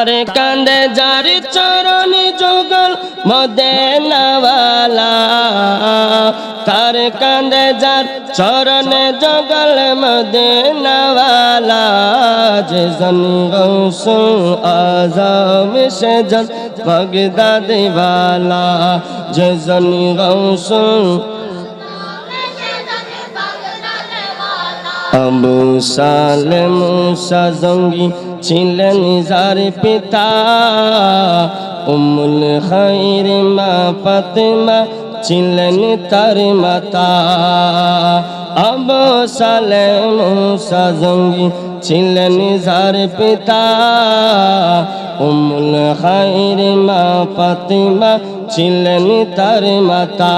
তার কান্দে যার চরণ যুগল মদিনাওয়ালা তার কান্দে যার চরণ যুগল মদিনাওয়ালা যে জন গৌসুল আজম সে জন বাগদাদ वाला যে জন গৌসুল আবু সালে মুসা জঙ্গি ছিলেন যার পিতা উম্মুল খায়র মা ফাতেমা ছিলেন তার মাতা আবু সালে মুসা জঙ্গি ছিলেন যার পিতা উম্মুল খায়র মা ফাতেমা ছিলেন তার মাতা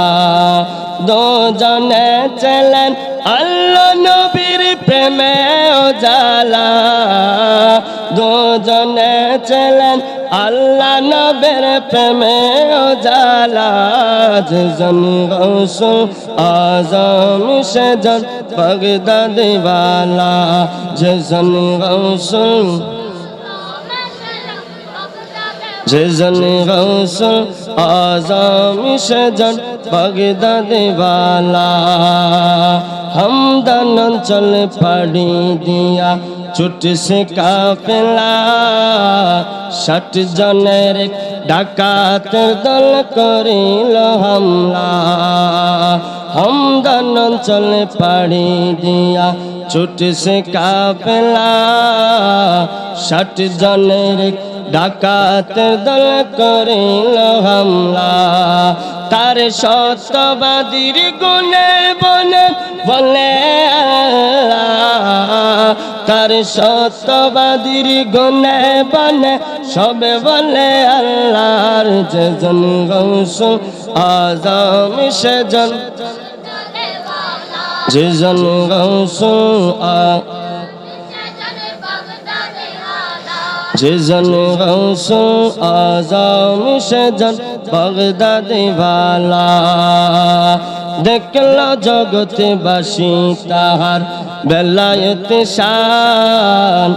দুজনে ছিলেন আল্লাহ নবীর প্রেমে উজালা দুজনে ছিলেন আল্লাহ নবীর প্রেমে উজালা যে জন গৌসুল আজম সে জন বাগদাদ वाला যে জন গৌসুল যে জন গৌসুল আজম সে জন বাগদাদ वाला हमदन चल पड़ी दिया छुट से काफिला 60 जनेर डाकात दल करिल हमला हमदन चल पड़ी दिया छुट से काफिला 60 जनेर ডাকাত দল করিল হামলা তার সত্যবাদীর গুণে বনে বলে তার সত্যবাদীর গুণে বনে সবে বলে আল্লাহর যে জন গৌসুল আজম সে জন যে জন গৌসুল যে জন গৌসুল আজম সে জন বাগদাদ वाला দেখল জগৎবাসী তাহার বেলায়েত শান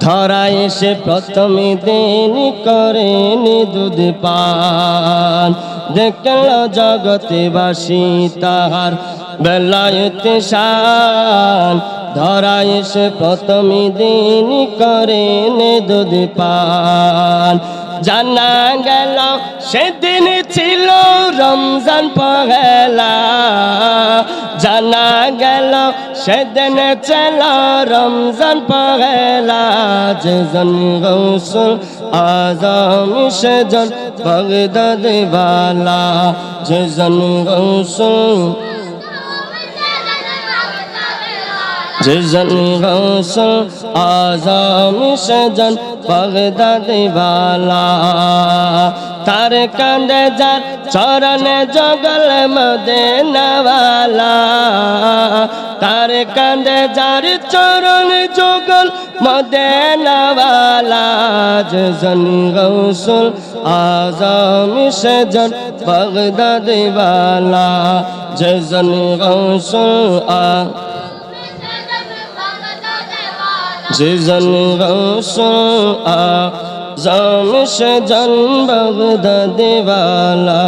ধরায় এসে প্রথম দিন করেন দুধ পান দেখল জগৎবাসী তাহার বেলায়েত শান ধরায় এসে প্রথম দিন করেন দুধ পান জানা গেল সেদিন ছিল রমজান পহেলা জানা গেল সেদিন ছিল রমজান পহেলা যে জন গৌসুল আজম সে জন বাগদাদ वाला যে জন গৌসুল যে জন গৌসুল আজম সে জন বাগদাদ वाला তার কান্দে যার চরণে জগল মদিনাওয়ালা তার কান্দে যার চরণ জগল মদিনাওয়ালা যে জন গৌসুল আজম সে জন বাগদাদ वाला যে জন গৌসুল যে জন গৌসুল আজম সে জন বাগদাদ वाला